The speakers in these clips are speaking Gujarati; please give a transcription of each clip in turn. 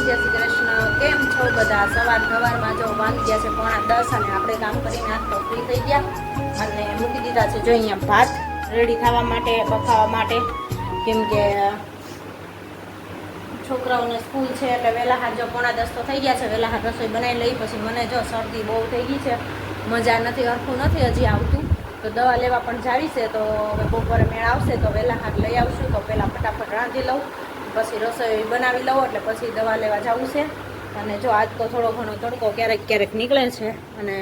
જય શ્રી કૃષ્ણ. કેમ છો બધા? સવારમાં જો વાગી ગયા છે 9:30 અને આપણે કામ કરીને આજ તો ફ્રી થઈ ગયા અને મૂકી દીધા છે જો અહીંયા ભાત રેડી થવા માટે, બફાવા માટે. કેમ કે છોકરાઓને સ્કૂલ છે એટલે વહેલા હાથ જો 9:30 તો થઈ ગયા છે. વહેલા હાથ રસોઈ બનાવી લઈ. પછી મને જો શરદી બહુ થઈ ગઈ છે, મજા નથી, હરખું નથી હજી આવતું. તો દવા લેવા પણ જાવી છે. તો હવે બપોરે મેળ આવશે તો વહેલા હાથ લઈ આવશું. તો પહેલાં ફટાફટ રાંધી લઉં, પછી રસોઈ બનાવી લઉં એટલે પછી દવા લેવા જવું છે. અને જો આજ તો થોડો ઘણો તડકો ક્યારેક ક્યારેક નીકળે છે અને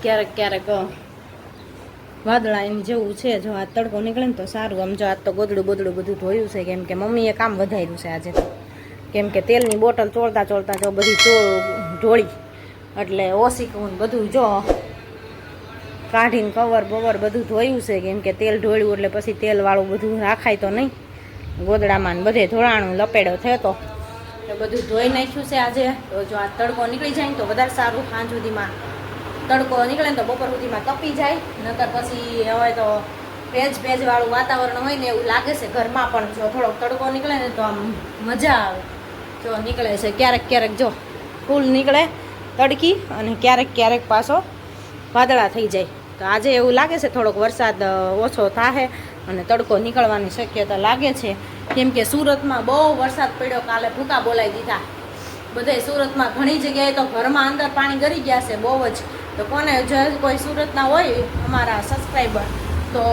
ક્યારેક ક્યારેક વાદળા એમ જેવું છે. જો આ તડકો નીકળે ને તો સારું. આમ જો આજ તો ગોદડું બધું ધોયું છે. કેમ કે મમ્મીએ કામ વધાર્યું છે આજે તો. કેમ કે તેલની બોટલ ચોળતા જો બધી ઢોળી એટલે ઓછી કહું બધું જો કાઢીને કવર બવર બધું ધોયું છે. કેમ કે તેલ ઢોળ્યું એટલે પછી તેલવાળું બધું રાખાય તો નહીં. ગોદડામાં બધે ધોળાણું લપેડો થયો તો બધું ધોઈ નાખ્યું છે આજે. તો જો આ તડકો નીકળી જાય ને તો વધારે સારું. સાંજ સુધીમાં તડકો નીકળે ને તો બપોર સુધીમાં તપી જાય. નતર પછી હવે તો ભેજવાળું વાતાવરણ હોય ને એવું લાગે છે ઘરમાં પણ. જો થોડોક તડકો નીકળે ને તો આમ મજા આવે. જો નીકળે છે ક્યારેક જો ફૂલ નીકળે તડકી અને ક્યારેક પાછો વાદળા થઈ જાય. તો આજે એવું લાગે છે થોડોક વરસાદ ઓછો થાય અને તડકો નીકળવાની શક્યતા લાગે છે. કેમ કે સુરતમાં બહુ વરસાદ પડ્યો. કાલે ભૂકા બોલાવી દીધા બધે સુરતમાં. ઘણી જગ્યાએ તો ઘરમાં અંદર પાણી ગરી ગયા છે બહુ જ. તો કોને જો કોઈ સુરતના હોય અમારા સબસ્ક્રાઈબર તો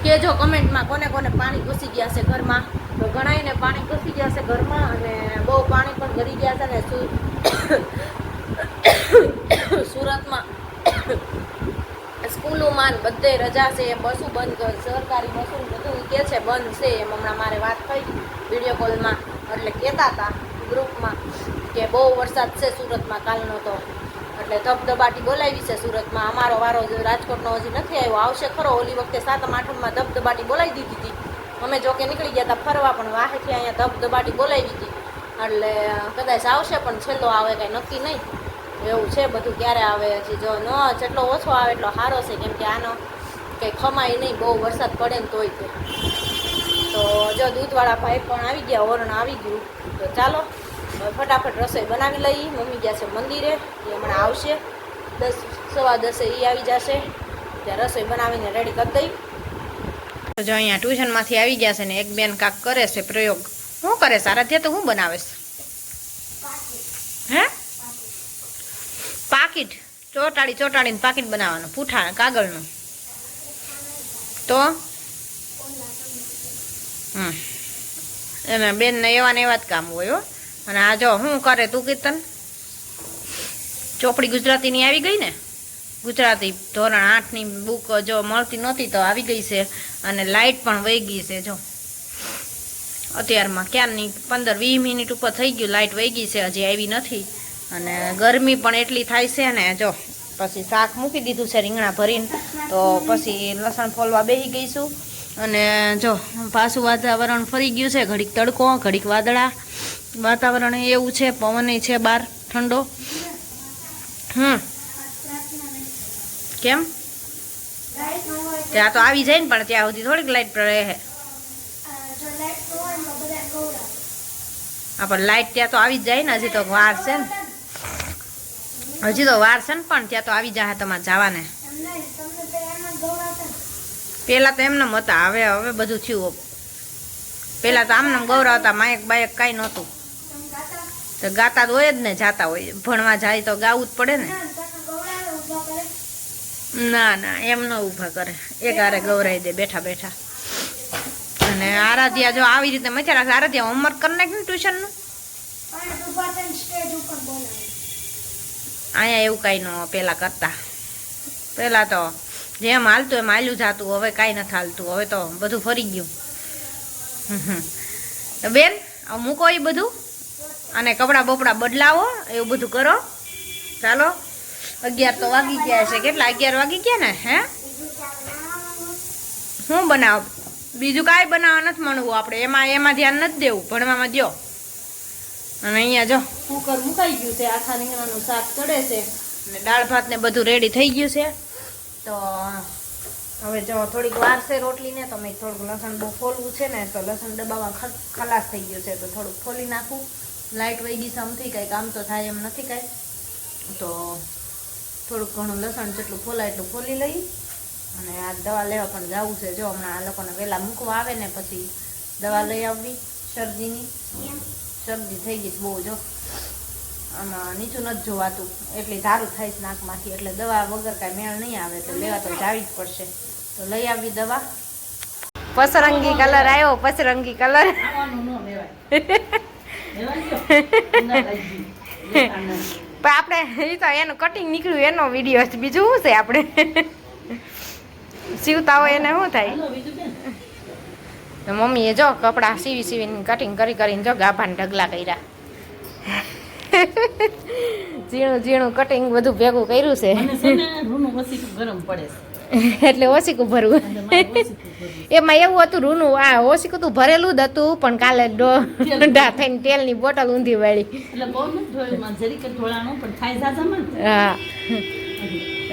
કહેજો કમેન્ટમાં કોને પાણી ઘૂસી ગયા છે ઘરમાં. તો ઘણાઈને પાણી ઘૂસી ગયા છે ઘરમાં અને બહુ પાણી પણ ગરી ગયા છે ને સુરતમાં સ્કૂલોમાં બધે રજા છે, બસો બંધ, સરકારી બસો બધું કહે છે બંધ છે. એમ હમણાં મારે વાત થઈ વિડીયો કોલમાં એટલે કહેતા હતા ગ્રુપમાં કે બહુ વરસાદ છે સુરતમાં કાલનો. તો એટલે ધબધબાટી બોલાવી છે સુરતમાં. અમારો વારો રાજકોટનો હજી નથી આવ્યો, આવશે ખરો. ઓલી વખતે 7મ 8મમાં ધબધબાટી બોલાવી દીધી હતી. અમે જોકે નીકળી ગયા હતા ફરવા પણ વાહેથી અહીંયા ધબધબાટી બોલાવી હતી. એટલે કદાચ આવશે પણ છેલ્લો આવે કાંઈ નક્કી નહીં. એવું છે બધું. ક્યારે આવે હજી જો ન જેટલો ઓછો આવે એટલો સારો છે. કેમ કે આનો કંઈ ખમાય નહીં બહુ વરસાદ પડે ને તોય તે. તો જો દૂધવાળા ભાઈ પણ આવી ગયા, ઓરણ આવી ગયું. તો ચાલો ફટાફટ રસોઈ બનાવી લઈએ. મમ્મી ગયા છે મંદિરે, એ હમણાં આવશે 10 સવા 10 એ આવી જશે. ત્યાં રસોઈ બનાવીને રેડી કરી દઈ. તો જો અહીંયા ટ્યુશનમાંથી આવી ગયા છે ને એક બેન કાક કરે છે પ્રયોગ. શું કરે સારા? તો હું બનાવે છે હે પાકીટ ચોટાડીને પાકીટ બનાવવાનું પૂઠા કાગળનું. તો એને બેનને એવા જ કામ હોય. અને આ જો શું કરે તું કીર્તન? ચોપડી ગુજરાતીની આવી ગઈ ને, ગુજરાતી ધોરણ 8ની બુક જો મળતી નહોતી તો આવી ગઈ છે. અને લાઇટ પણ વહી ગઈ છે. જો અત્યારમાં ક્યારની 15-20 મિનિટ ઉપર થઈ ગયું લાઇટ વહી ગઈ છે, હજી આવી નથી. અને ગરમી પણ એટલી થાય છે ને. જો પછી શાક મૂકી દીધું છે રીંગણા ભરીને. તો પછી લસણ ફોલવા બેસી ગઈશું. અને જો પાછું વાતાવરણ ફરી ગયું છે. ઘડીક તડકો ઘડીક વાદળા. વાતાવરણ એવું છે, પવન છે બહાર ઠંડો. કેમ ત્યાં તો આવી જાય ને પણ ત્યાં સુધી થોડીક લાઇટ રહે. હા પણ લાઇટ ત્યાં તો આવી જ જાય ને. હજી તો વાર છે ને, પણ ત્યાં તો આવી જાય તમારે જવાને. પેલા તો એમને હતા, હવે બધું થયું. પેલા તો આમને ગૌરવતા માયક બાયક કાંઈ નહોતું. તો ગાતા તો હોય જ ને, જાતા હોય. ભણવા જાય તો ગાવું જ પડે ને. ના એમ ન ઊભા કરે, એક હારે ગૌરાઈ દે બેઠા. અને આરાધ્યા જો આવી રીતે મચા રાખે. આરાધ્યા હોમવર્ક કરી નાખ ને ટ્યુશનનું. અહીંયા એવું કાંઈ ન પહેલાં કરતા. પહેલાં તો જેમ હાલતું એમ હાલ્યું જાતું. હવે કાંઈ નથી હાલતું. હવે તો બધું ફરી ગયું. તો બેન મૂકો એ બધું અને કપડાં બપડા બદલાવો, એવું બધું કરો. ચાલો 11 તો વાગી ગયા છે. કેટલા 11 વાગી ગયા ને? હે શું બનાવ? બીજું કાંઈ બનાવવા નથી મળવું આપણે. એમાં ધ્યાન નથી દેવું, ભણવામાં દો. અને અહીંયા જો કુકર મુકાઈ ગયું છે. આખા રીંગણાનું શાક ચડે છે અને દાળ ભાત ને બધું રેડી થઈ ગયું છે. તો હવે જો થોડીક વાર છે રોટલીને તો મેં થોડુંક લસણ બહુ ફોલવું છે ને તો લસણ ડબ્બામાં ખલાસ થઈ ગયું છે તો થોડુંક ફોલી નાખું. લાઇટ વહી ગઈ સમથી કાંઈ કામ તો થાય એમ નથી કાંઈ, તો થોડુંક ઘણું લસણ જેટલું ફોલાય એટલું ફોલી લઈ. અને આ દવા લેવા પણ જવું છે. જો હમણાં આ લોકોને વહેલા મૂકવા આવે ને પછી દવા લઈ આવવી શરદીની. શરદી થઈ ગઈ બહુ, જો આમાં નીચું નથી જોવાતું એટલી ધારું થાય છે નાકમાંથી, એટલે દવા વગર કાંઈ મેળ નહીં આવે એટલે લેવા તો જાવી જ પડશે. તો લઈ આવી દવા. પસરંગી કલર આવ્યો, પસરંગી કલર. પણ આપણે એ તો એનું કટિંગ નીકળ્યું એનો વિડીયો છે, બીજું શું છે આપણે સીવતા હોય એને શું થાય. મમ્મીએ જો કપડાં સીવીને કટિંગ કરીને જો ગાભાને ઢગલા કર્યા. ઝીણું કટિંગ બધું ભેગું કર્યું છે એટલે ઓસીકું ભરવું. એમાં એવું હતું રૂનું આ ઓસીકું તું ભરેલું જ હતું, પણ કાલે ડોઢા થઈને તેલની બોટલ ઊંધી વાળી. હા,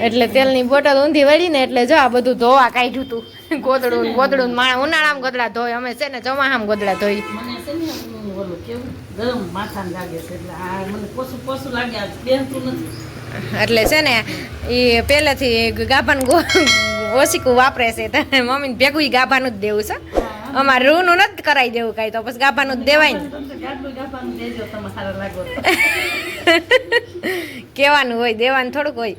એટલે તેલની બોટલ ઊંધી વળી ને એટલે જો આ બધું ધોવા કાઢ્યું હતું. ગોદડું માણા ઉનાળામાં ગોદડા ધોય, અમે છે ને ચોમાસામાં ગોદડા ધોઈ. એટલે છે ને એ પહેલેથી ગાભાનું ઓસીકું વાપરે છે, મમ્મીને ભેગું ગાભાનું જ દેવું છે. અમારે રૂનું નથી કરાવી દેવું કાંઈ, તો પછી ગાભાનું જ દેવાય ને. કેવાનું હોય, દેવાનું થોડુંક હોય.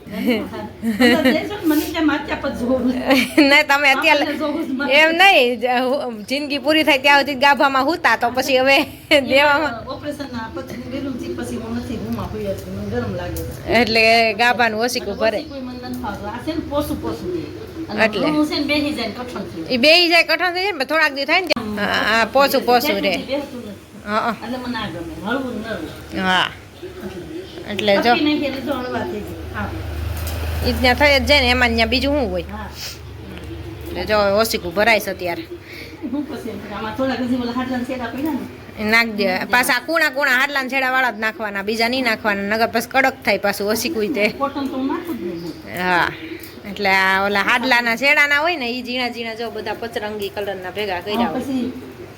નહીં તમે અત્યારે એમ નહીં, જિંદગી પૂરી થાય ત્યાં સુધી ગાભામાં હુતા, તો પછી હવે દેવામાં એટલે ગાભાનું ઓસીકું ભરે. એટલે એ બેહી જાય કઠણ થઈ જાય ને થોડાક દી થાય ને પોસું રે. હા, એટલે જો ત્યાં થઈ જ જાય ને એમાં ત્યાં બીજું શું હોય. એટલે જો ઓસીકું ભરાય છે અત્યારે. નાખજે પાછા કુણા હાડલા છેડા વાળા જ નાખવાના, બીજા નહીં નાખવાના, નગર પછી કડક થાય પાછું ઓસીકું તે. હા, એટલે આ ઓલા હાડલાના છેડાના હોય ને એ ઝીણા જો બધા પચરંગી કલરના ભેગા કર્યા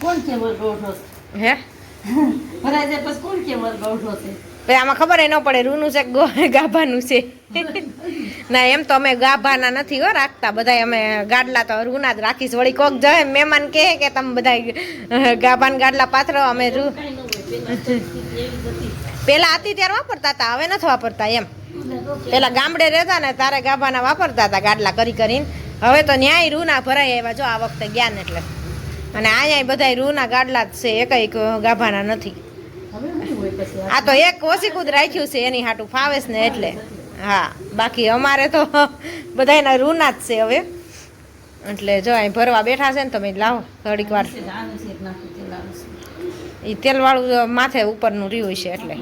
હોય. હે આમાં ખબર ન પડે રૂનું છે ગાભાનું છે. ના એમ તો અમે ગાભાના નથી હો રાખતા, બધા અમે ગાડલા તો રૂના જ રાખીશ. વળી કોક જાય મહેમાન કહે કે તમે બધા ગાભાના ગાડલા પાથરો, અમે રૂ પેલા હતી ત્યારે વાપરતા હતા, હવે નથી વાપરતા. એમ પેલા ગામડે રહેતા ને તારે ગાભાના વાપરતા હતા ગાડલા કરીને. હવે તો ન્યાય રૂના ભરાઈ આવ્યા જો આ વખતે ગયા ને એટલે. અને અહીંયા બધા રૂના ગાડલા જ છે, એક ગાભાના નથી. આ તો એક ઓસીકું જ રાખ્યું છે એની હાટું ફાવે ને એટલે. હા, બાકી અમારે તો બધાના રૂના જ છે હવે. એટલે જો અહીં ભરવા બેઠા છે ને તમે લાવો થોડીક વાર. એ તેલવાળું માથે ઉપરનું રહ્યું છે એટલે.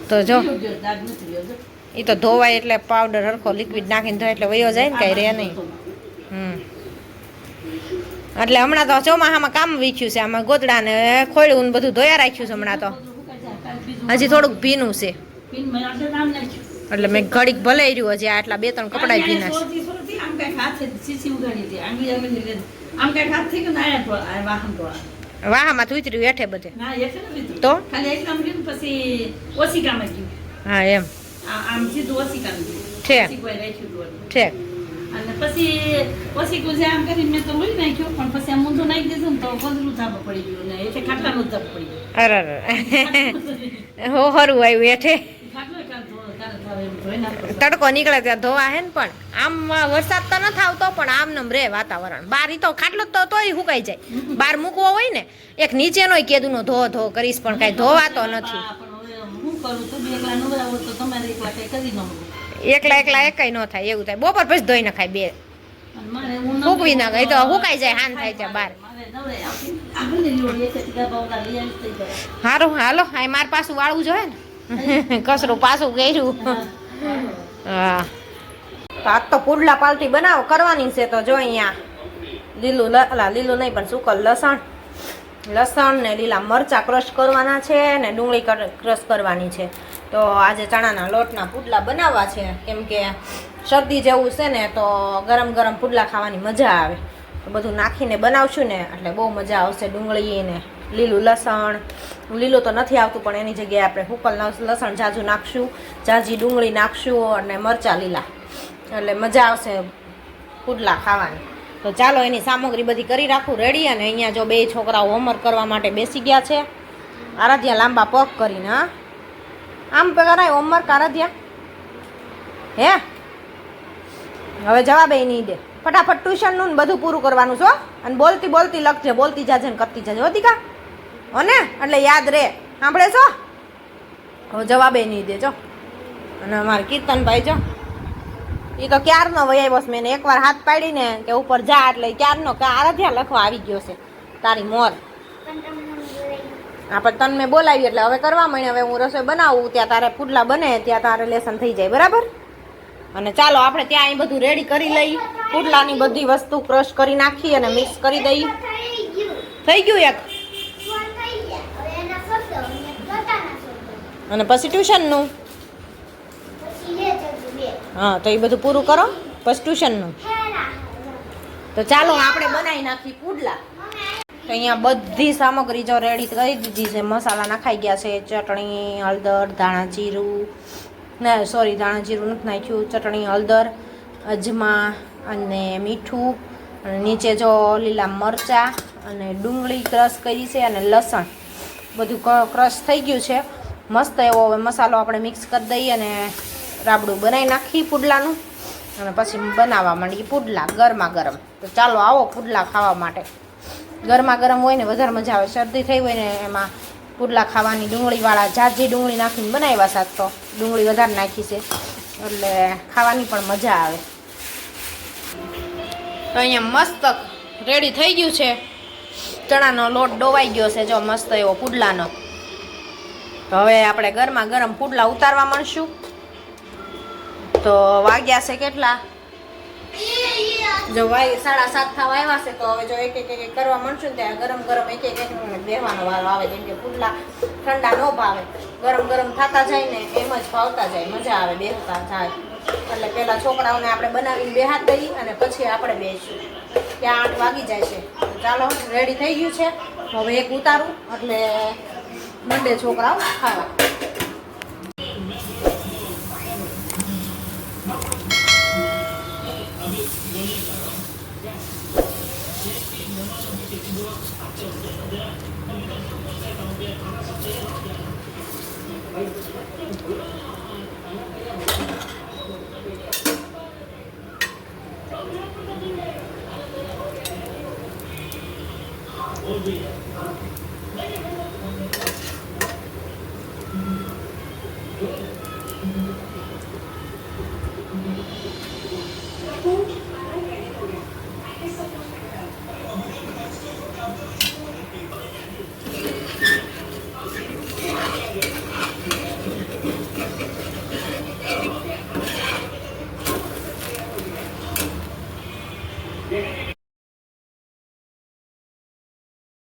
તો જો એ તો ધોવાય એટલે પાવડર હરખો લિક્વિડ નાખીને ધોય એટલે વયો જાય ને કાંઈ રહે નહીં. એટલે હમણાં તો ચોમાસામાં કામ વીખ્યું છે, આમાં ગોદડા ને ખોળ્યું બધું ધોયા રાખ્યું છે હમણાં તો. હજી થોડુંક ભીનું છે એટલે મેં ઘડીક ભલાઈ રહ્યું. હજી આટલા 2-3 કપડા ભીના છે. વાહમાં ઉતર્યું હેઠે બધે તો. હા એમ ઠેક ઠેક. અને પછી કુજે આમ કરીને મેં તો લઈ નાખ્યો, પણ પછી આમ ઊંધું નાખી દીધું ને તો ગોદરું ધાબો પડી ગયું ને એટલે ખાટલાનું ધાબો પડી ગયું. અરે હો હરું આવ્યું હેઠે. તડકો નીકળે ત્યાં ધોવા હે ને, પણ આમ વરસાદ તો નથી આવતો પણ આમ નમ રે વાતાવરણ. બહાર તો ખાટલો તોય સુકાઈ જાય. બહાર મૂકવો હોય ને એક નીચેનો કેદુનો ધો કરીશ પણ કઈ ધોવાતો નથી. એકલા એકઈ ન થાય એવું થાય. બપોર પછી ધોઈ નખાય બે ફૂકવી નાખાય તો સુકાઈ જાય. હાન થાય ત્યાં બહાર. સારું હાલો, આ માર પાછું વાળવું જોઈએ ને કસરું પાછું કર્યું. હા, આજ તો પુડલા પાલટી કરવાની છે. તો જો અહીંયા લીલું નહીં પણ સૂકલ લસણ ને લીલા મરચા ક્રશ કરવાના છે ને ડુંગળી ક્રશ કરવાની છે. તો આજે ચણાના લોટના પુડલા બનાવવા છે, કેમ કે શરદી જેવું છે ને તો ગરમ ગરમ પુડલા ખાવાની મજા આવે. તો બધું નાખીને બનાવશું ને એટલે બહુ મજા આવશે. ડુંગળી ને લીલું લસણ, લીલું તો નથી આવતું પણ એની જગ્યાએ આપણે હુકલ લસણ જાજુ નાખશું, જાજી ડુંગળી નાખશું અને મરચાં લીલા, એટલે મજા આવશે પુડલા ખાવાની. તો ચાલો એની સામગ્રી બધી કરી રાખું રેડી. અને અહીંયા જો બે છોકરાઓ હોમવર્ક કરવા માટે બેસી ગયા છે. આરાધ્યા લાંબા પગ કરીને, હા આમ કરાય હોમવર્ક આરાધ્યા? હે હવે જવાબ એ નહીં દે. ફટાફટ ટ્યુશનનું ને બધું પૂરું કરવાનું છો અને બોલતી બોલતી લખજે, બોલતી જાજે ને કરતી જાજે હોતીકા અને એટલે યાદ રહે. સાંભળે છો? હવે જવાબ એ નહીં દે જો. અને અમારે કીર્તનભાઈ જો એ તો ક્યારનો વયાય બસ મેં એકવાર હાથ પાડીને કે ઉપર જા એટલે ક્યારનો કે આરાધ્યા લખવા આવી ગયો છે તારી મોર. આપણે તને મેં બોલાવી એટલે હવે કરવા માંડે. હવે હું રસોઈ બનાવું ત્યાં તારે પુડલા બને ત્યાં તારે લેસન થઈ જાય બરાબર. અને ચાલો આપણે ત્યાં અહીં બધું રેડી કરી લઈ. પુડલાની બધી વસ્તુ ક્રશ કરી નાખી અને મિક્સ કરી દઈ. થઈ ગયું એક. અને પછી ટ્યુશનનું હા તો એ બધું પૂરું કરો પછી ટ્યુશનનું. તો ચાલો આપણે બનાવી નાખી પુડલા. તો અહીંયા બધી સામગ્રી જો રેડી કરી દીધી છે. મસાલા નખાઈ ગયા છે, ચટણી, હળદર, ધાણા જીરું, ના સોરી ધાણા જીરું નથી નાખ્યું, ચટણી, હળદર, અજમા અને મીઠું, અને નીચે જો લીલા મરચાં અને ડુંગળી ક્રશ કરી છે અને લસણ બધું ક્રશ થઈ ગયું છે. મસ્ત એવો હવે મસાલો આપણે મિક્સ કરી દઈએ અને રાબડું બનાવી નાખી પુડલાનું અને પછી બનાવવા માંડીએ પુડલા ગરમા ગરમ. તો ચાલો આવો પુડલા ખાવા માટે. ગરમા ગરમ હોય ને વધારે મજા આવે. શરદી થઈ હોય ને એમાં પુડલા ખાવાની ડુંગળીવાળા જાજી ડુંગળી નાખીને બનાવ્યા સાત તો ડુંગળી વધારે નાખી છે એટલે ખાવાની પણ મજા આવે. તો અહીંયા મસ્ત રેડી થઈ ગયું છે. ચણાનો લોટ ડોવાઈ ગયો છે જો મસ્ત એવો પુડલાનો. તો હવે આપણે ગરમા ગરમ પુડલા ઉતારવા મળશું. તો વાગ્યા છે કેટલા? જો 7:30 થવા આવ્યા છે. તો હવે જો એક એક કરવા મળશું ને ત્યાં ગરમ ગરમ એક એક બેહવાનો વારો આવે. કેમ કે પુડલા ઠંડા ન ભાવે, ગરમ ગરમ થતા જાય ને એમ જ ભાવતા જાય, મજા આવે બેસતા જાય. એટલે પેલા છોકરાઓને આપણે બનાવીને બેહાત દઈ અને પછી આપણે બેસીશું. ત્યાં 8 વાગી જાય છે. ચાલો રેડી થઈ ગયું છે. હવે એક ઉતારું એટલે મંડે છોકરાઓ ખાવા.